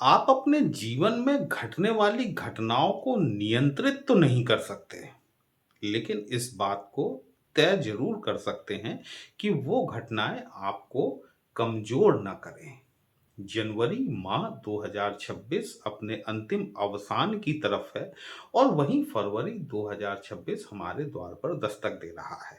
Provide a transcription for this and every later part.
आप अपने जीवन में घटने वाली घटनाओं को नियंत्रित तो नहीं कर सकते, लेकिन इस बात को तय ज़रूर कर सकते हैं कि वो घटनाएँ आपको कमज़ोर ना करें। जनवरी माह 2026 अपने अंतिम अवसान की तरफ है और वहीं फरवरी 2026 हमारे द्वार पर दस्तक दे रहा है।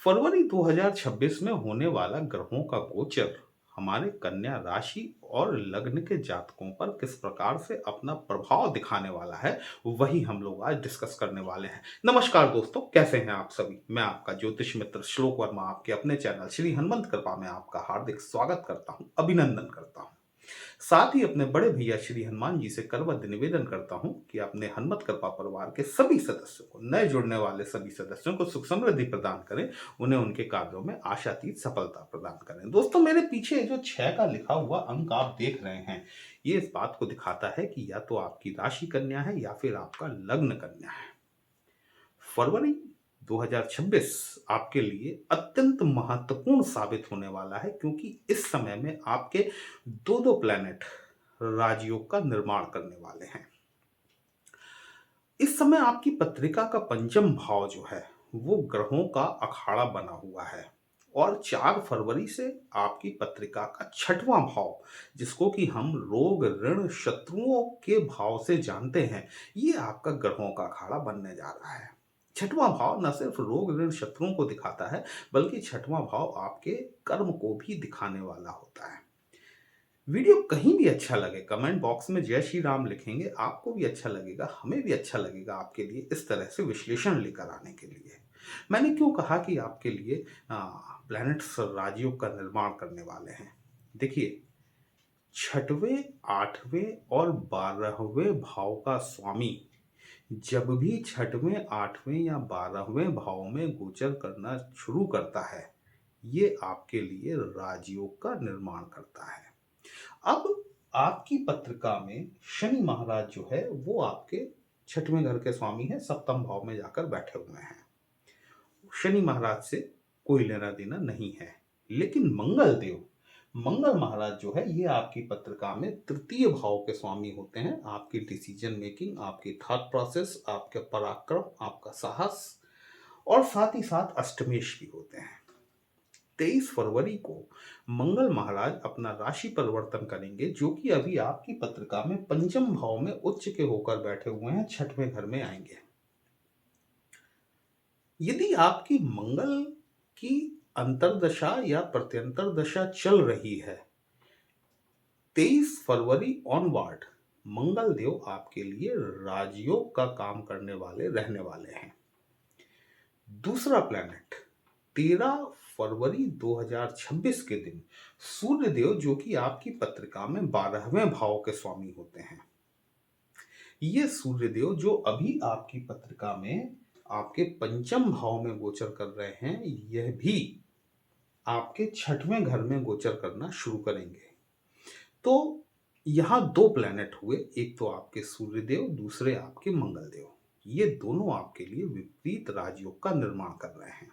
फरवरी 2026 में होने वाला ग्रहों का गोचर हमारे कन्या राशि और लग्न के जातकों पर किस प्रकार से अपना प्रभाव दिखाने वाला है, वही हम लोग आज डिस्कस करने वाले हैं। नमस्कार दोस्तों, कैसे हैं आप सभी? मैं आपका ज्योतिष मित्र श्लोक वर्मा आपके अपने चैनल श्री हनुमंत कृपा में आपका हार्दिक स्वागत करता हूं, अभिनंदन करता हूं। साथ ही अपने बड़े भैया श्री हनुमान जी से करबद्ध निवेदन करता हूं कि अपने हनुमत कृपा परिवार के सभी सदस्यों को, नए जुड़ने वाले सभी सदस्यों को सुख समृद्धि प्रदान करें, उन्हें उनके कार्यों में आशातीत सफलता प्रदान करें। दोस्तों, मेरे पीछे जो 6 का लिखा हुआ अंक आप देख रहे हैं, ये इस बात को दिखाता है कि या तो आपकी राशि कन्या है या फिर आपका लग्न कन्या है। फरवरी 2026 आपके लिए अत्यंत महत्वपूर्ण साबित होने वाला है, क्योंकि इस समय में आपके दो प्लैनेट राजयोग का निर्माण करने वाले हैं। इस समय आपकी पत्रिका का पंचम भाव जो है वो ग्रहों का अखाड़ा बना हुआ है और 4 फरवरी से आपकी पत्रिका का छठवां भाव, जिसको कि हम रोग ऋण शत्रुओं के भाव से जानते हैं, ये आपका ग्रहों का अखाड़ा बनने जा रहा है। छठवां भाव न सिर्फ रोग ऋण शत्रुओं को दिखाता है, बल्कि छठवां भाव आपके कर्म को भी दिखाने वाला होता है। वीडियो कहीं भी अच्छा लगे, कमेंट बॉक्स में जय श्री राम लिखेंगे, आपको भी अच्छा लगेगा, हमें भी अच्छा लगेगा आपके लिए इस तरह से विश्लेषण लेकर आने के लिए। मैंने क्यों कहा कि आपके लिए प्लैनेट्स राजयोग का निर्माण करने वाले हैं? देखिए, छठवें, आठवें और 12वें भाव का स्वामी जब भी छठवें, आठवें या 12वें भाव में गोचर करना शुरू करता है, ये आपके लिए राजयोग का निर्माण करता है। अब आपकी पत्रिका में शनि महाराज जो है वो आपके छठवें घर के स्वामी है, सप्तम भाव में जाकर बैठे हुए हैं। शनि महाराज से कोई लेना देना नहीं है, लेकिन मंगल महाराज जो है ये आपकी पत्रिका में तृतीय भाव के स्वामी होते हैं। आपकी डिसीजन मेकिंग, आपकी थॉट प्रोसेस, आपके पराक्रम, आपका साहस और साथ ही साथ अष्टमेश भी होते हैं। 23 फरवरी को मंगल महाराज अपना राशि परिवर्तन करेंगे, जो कि अभी आपकी पत्रिका में पंचम भाव में उच्च के होकर बैठे हुए हैं, छठवें घर में आएंगे। यदि आपकी मंगल की अंतरदशा या प्रत्यंतर दशा चल रही है, 23 फरवरी ऑनवर्ड मंगल देव आपके लिए राजयोग का काम करने वाले रहने वाले हैं। दूसरा प्लैनेट 13 फरवरी 2026 के दिन सूर्य देव, जो कि आपकी पत्रिका में 12वें भाव के स्वामी होते हैं, ये सूर्य देव जो अभी आपकी पत्रिका में आपके पंचम भाव में गोचर कर रहे हैं, यह भी आपके छठवें घर में गोचर करना शुरू करेंगे। तो यहां 2 प्लैनेट हुए, एक तो आपके सूर्य देव, दूसरे आपके मंगल देव। ये दोनों आपके लिए विपरीत राजयोग का निर्माण कर रहे हैं।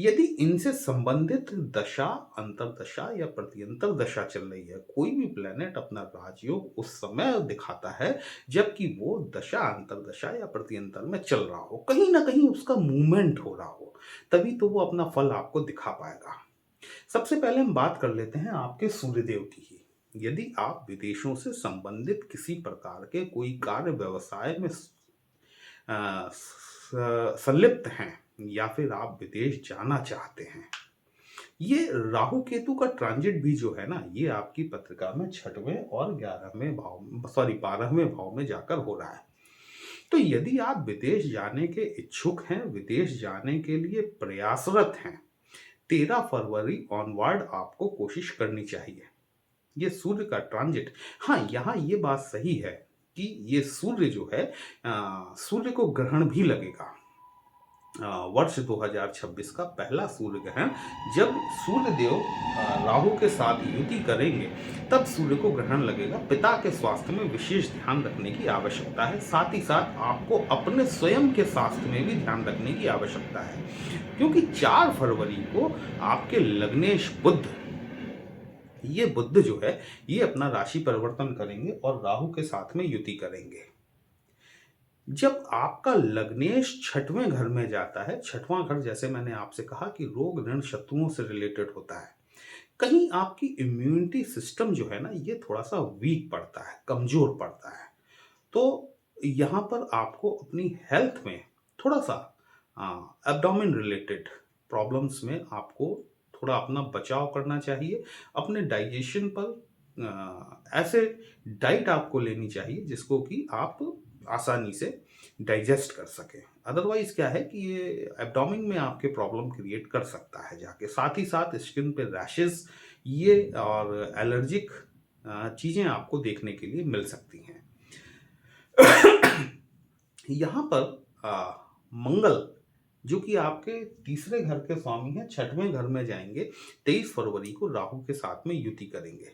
यदि इनसे संबंधित दशा, अंतरदशा या प्रत्यंतर दशा चल रही है, कोई भी प्लेनेट अपना राजयोग उस समय दिखाता है जबकि वो दशा, अंतरदशा या प्रत्यंतर में चल रहा हो, कहीं ना कहीं उसका मूवमेंट हो रहा हो, तभी तो वो अपना फल आपको दिखा पाएगा। सबसे पहले हम बात कर लेते हैं आपके सूर्यदेव की ही। यदि आप विदेशों से संबंधित किसी प्रकार के कोई कार्य व्यवसाय में संलिप्त हैं या फिर आप विदेश जाना चाहते हैं, ये राहु केतु का ट्रांजिट भी जो है ना, ये आपकी पत्रिका में छठवें और 12वें भाव में जाकर हो रहा है। तो यदि आप विदेश जाने के इच्छुक हैं, विदेश जाने के लिए प्रयासरत हैं, 13 फरवरी ऑनवर्ड आपको कोशिश करनी चाहिए। ये सूर्य का ट्रांजिट, हाँ, यहाँ ये बात सही है कि ये सूर्य जो है, सूर्य को ग्रहण भी लगेगा। वर्ष 2026 का पहला सूर्य ग्रहण, जब सूर्य देव राहु के साथ युति करेंगे, तब सूर्य को ग्रहण लगेगा। पिता के स्वास्थ्य में विशेष ध्यान रखने की आवश्यकता है। साथ ही साथ आपको अपने स्वयं के स्वास्थ्य में भी ध्यान रखने की आवश्यकता है, क्योंकि 4 फरवरी को आपके लग्नेश बुध ये बुध जो है ये अपना राशि परिवर्तन करेंगे और राहु के साथ में युति करेंगे। जब आपका लग्नेश छठवें घर में जाता है, छठवां घर जैसे मैंने आपसे कहा कि रोग ऋण शत्रुओं से रिलेटेड होता है। कहीं आपकी इम्यूनिटी सिस्टम जो है ना ये थोड़ा-सा वीक पड़ता है, कमज़ोर पड़ता है। तो यहाँ पर आपको अपनी हेल्थ में थोड़ा-सा एब्डोमेन रिलेटेड प्रॉब्लम्स में आपको थोड़ा अपना बचाव करना चाहिए। अपने डाइजेशन पर ऐसे डाइट आपको लेनी चाहिए जिसको कि आप आसानी से डाइजेस्ट कर सकें। अदरवाइज़ क्या है कि ये एब्डोमेन में आपके प्रॉब्लम क्रिएट कर सकता है जाके। साथ ही साथ स्किन पे रैशेज़ ये और एलर्जिक चीज़ें आपको देखने के लिए मिल सकती हैं। यहाँ पर मंगल जो कि आपके तीसरे घर के स्वामी हैं, छठवें घर में जाएंगे। 23 फरवरी को राहु के साथ में युति करेंगे।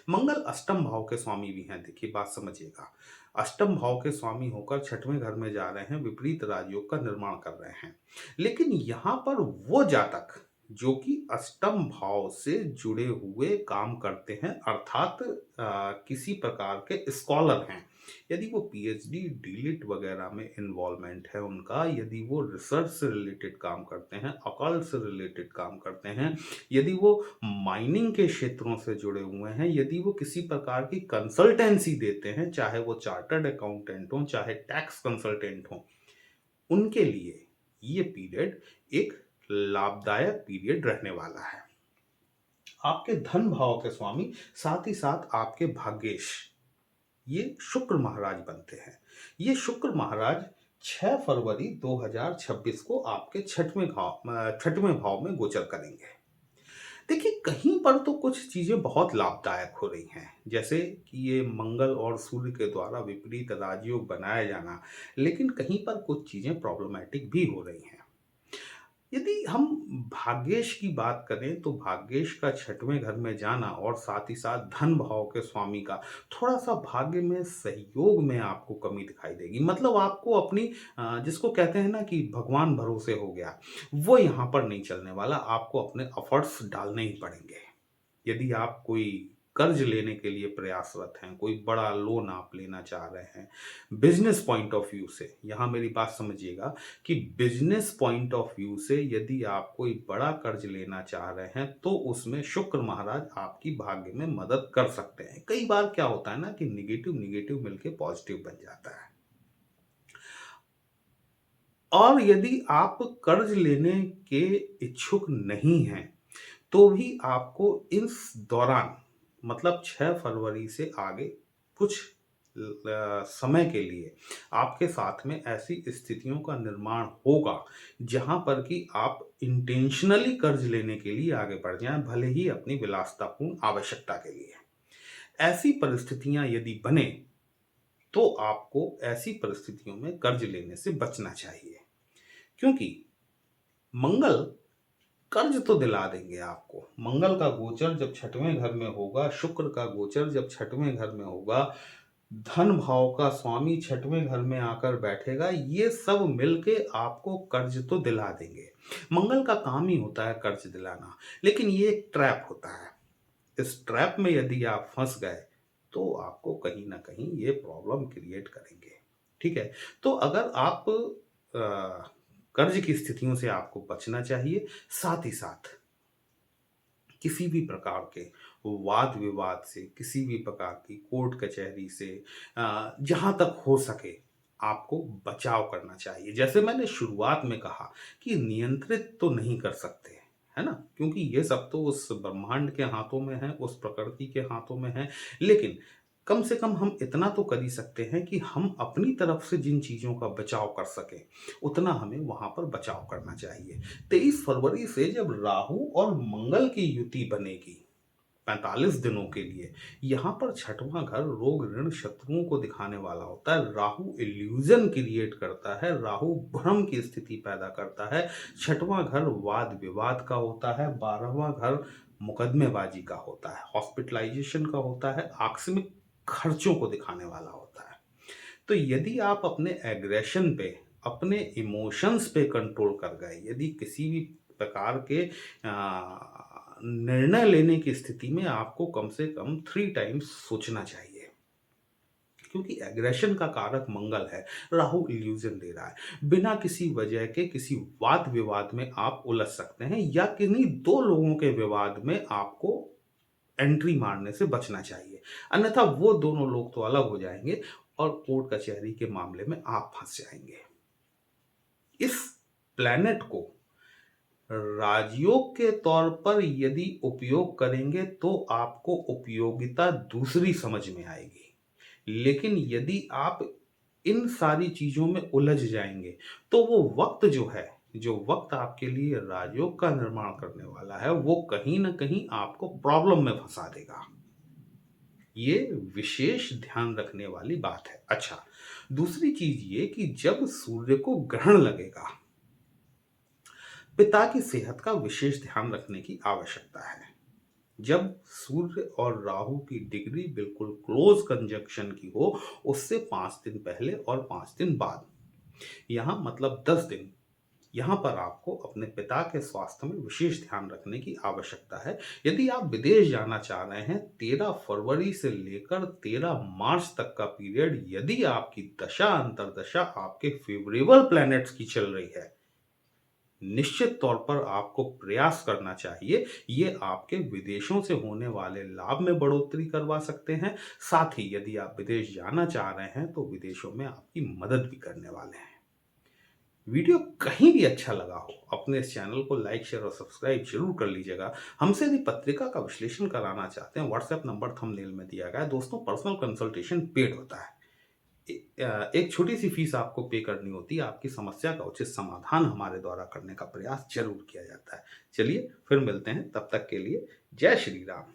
मंगल अष्टम भाव के स्वामी भी हैं। देखिए बात समझिएगा, अष्टम भाव के स्वामी होकर छठवें घर में जा रहे हैं, विपरीत राजयोग का निर्माण कर रहे हैं। लेकिन यहाँ पर वो जातक जो कि अष्टम भाव से जुड़े हुए काम करते हैं, अर्थात किसी प्रकार के स्कॉलर हैं, यदि वो पीएचडी, डीलिट वगैरह में इन्वॉल्वमेंट है उनका, यदि वो रिसर्च से रिलेटेड काम करते हैं, अकल्ट से रिलेटेड काम करते हैं, यदि वो माइनिंग के क्षेत्रों से जुड़े हुए हैं, यदि वो किसी प्रकार की कंसल्टेंसी देते हैं, चाहे वो चार्टर्ड अकाउंटेंट हो, चाहे टैक्स कंसल्टेंट हो, उनके लिए ये पीरियड एक लाभदायक पीरियड रहने वाला है। आपके धन भाव के स्वामी साथ ही साथ आपके भाग्येश ये शुक्र महाराज बनते हैं। ये शुक्र महाराज 6 फरवरी 2026 को आपके छठवें भाव में गोचर करेंगे। देखिए कहीं पर तो कुछ चीजें बहुत लाभदायक हो रही हैं, जैसे कि ये मंगल और सूर्य के द्वारा विपरीत राजयोग बनाया जाना, लेकिन कहीं पर कुछ चीजें प्रॉब्लमैटिक भी हो रही हैं। यदि हम भाग्येश की बात करें तो भाग्येश का छठवें घर में जाना और साथ ही साथ धन भाव के स्वामी का थोड़ा-सा भाग्य में सहयोग में आपको कमी दिखाई देगी। मतलब आपको अपनी जिसको कहते हैं ना कि भगवान भरोसे हो गया, वो यहाँ पर नहीं चलने वाला, आपको अपने एफर्ट्स डालने ही पड़ेंगे। यदि आप कोई कर्ज लेने के लिए प्रयासरत हैं, कोई बड़ा लोन आप लेना चाह रहे हैं, बिजनेस पॉइंट ऑफ व्यू से, यहाँ मेरी बात समझिएगा कि बिजनेस पॉइंट ऑफ व्यू से यदि आप कोई बड़ा कर्ज लेना चाह रहे हैं तो उसमें शुक्र महाराज आपकी भाग्य में मदद कर सकते हैं। कई बार क्या होता है ना कि निगेटिव निगेटिव मिलके पॉजिटिव बन जाता है। और यदि आप कर्ज लेने के इच्छुक नहीं हैं तो भी आपको इस दौरान मतलब 6 फरवरी से आगे कुछ समय के लिए आपके साथ में ऐसी स्थितियों का निर्माण होगा जहां पर कि आप इंटेंशनली कर्ज लेने के लिए आगे बढ़ जाएं, भले ही अपनी विलासितापूर्ण आवश्यकता के लिए। ऐसी परिस्थितियां यदि बने तो आपको ऐसी परिस्थितियों में कर्ज लेने से बचना चाहिए, क्योंकि मंगल कर्ज तो दिला देंगे आपको। मंगल का गोचर जब छठवें घर में होगा, शुक्र का गोचर जब छठवें घर में होगा, धन भाव का स्वामी छठवें घर में आकर बैठेगा, ये सब मिलके आपको कर्ज तो दिला देंगे। मंगल का काम ही होता है कर्ज दिलाना, लेकिन ये एक ट्रैप होता है। इस ट्रैप में यदि आप फंस गए तो आपको कहीं ना कहीं ये प्रॉब्लम क्रिएट करेंगे। ठीक है, तो अगर आप कर्ज की स्थितियों से आपको बचना चाहिए। साथ ही साथ किसी भी प्रकार के वाद विवाद से, किसी भी प्रकार की कोर्ट कचहरी से जहां तक हो सके आपको बचाव करना चाहिए। जैसे मैंने शुरुआत में कहा कि नियंत्रित तो नहीं कर सकते, है ना, क्योंकि ये सब तो उस ब्रह्मांड के हाथों में है, उस प्रकृति के हाथों में है। लेकिन कम से कम हम इतना तो कर ही सकते हैं कि हम अपनी तरफ से जिन चीज़ों का बचाव कर सकें, उतना हमें वहाँ पर बचाव करना चाहिए। 23 फरवरी से जब राहु और मंगल की युति बनेगी 45 दिनों के लिए, यहाँ पर छठवां घर रोग ऋण शत्रुओं को दिखाने वाला होता है। राहु इल्यूजन क्रिएट करता है, राहु भ्रम की स्थिति पैदा करता है। छठवां घर वाद विवाद का होता है, 12वां घर मुकदमेबाजी का होता है, हॉस्पिटलाइजेशन का होता है, आकस्मिक खर्चों को दिखाने वाला होता है। तो यदि आप अपने एग्रेशन पे, अपने इमोशंस पे कंट्रोल कर गए, यदि किसी भी प्रकार के निर्णय लेने की स्थिति में आपको कम से कम 3 टाइम्स सोचना चाहिए। क्योंकि एग्रेशन का कारक मंगल है, राहु इल्यूजन दे रहा है। बिना किसी वजह के किसी वाद-विवाद में आप उलझ सकते हैं या किन्हीं 2 लोगों के विवाद में आपको एंट्री मारने से बचना चाहिए। अन्यथा वो दोनों लोग तो अलग हो जाएँगे और कोर्ट कचहरी के मामले में आप फँस जाएँगे। इस प्लैनेट को राजयोग के तौर पर यदि उपयोग करेंगे तो आपको उपयोगिता दूसरी समझ में आएगी। लेकिन यदि आप इन सारी चीज़ों में उलझ जाएँगे, तो वो वक़्त जो है, जो वक़्त आपके लिए राजयोग का निर्माण करने वाला है, वो कहीं न कहीं आपको प्रॉब्लम में फँसा देगा। ये विशेष ध्यान रखने वाली बात है। अच्छा, दूसरी चीज़ ये कि जब सूर्य को ग्रहण लगेगा, पिता की सेहत का विशेष ध्यान रखने की आवश्यकता है। जब सूर्य और राहु की डिग्री बिल्कुल क्लोज कंजंक्शन की हो, उससे 5 दिन पहले और 5 दिन बाद, यहाँ मतलब 10 दिन, यहाँ पर आपको अपने पिता के स्वास्थ्य में विशेष ध्यान रखने की आवश्यकता है। यदि आप विदेश जाना चाह रहे हैं, 13 फरवरी से लेकर 13 मार्च तक का पीरियड यदि आपकी दशा अंतर्दशा आपके फेवरेबल प्लैनेट्स की चल रही है, निश्चित तौर पर आपको प्रयास करना चाहिए। ये आपके विदेशों से होने वाले लाभ में बढ़ोतरी करवा सकते हैं। साथ ही यदि आप विदेश जाना चाह रहे हैं, तो विदेशों में आपकी मदद भी करने वाले हैं। वीडियो कहीं भी अच्छा लगा हो, अपने इस चैनल को लाइक, शेयर और सब्सक्राइब ज़रूर कर लीजिएगा। हमसे यदि पत्रिका का विश्लेषण कराना चाहते हैं, व्हाट्सएप नंबर थंबनेल में दिया गया है। दोस्तों, पर्सनल कंसल्टेशन पेड होता है। एक छोटी-सी फीस आपको पे करनी होती है। आपकी समस्या का उचित समाधान हमारे द्वारा करने का प्रयास ज़रूर किया जाता है। चलिए, फिर मिलते हैं, तब तक के लिए जय श्री राम।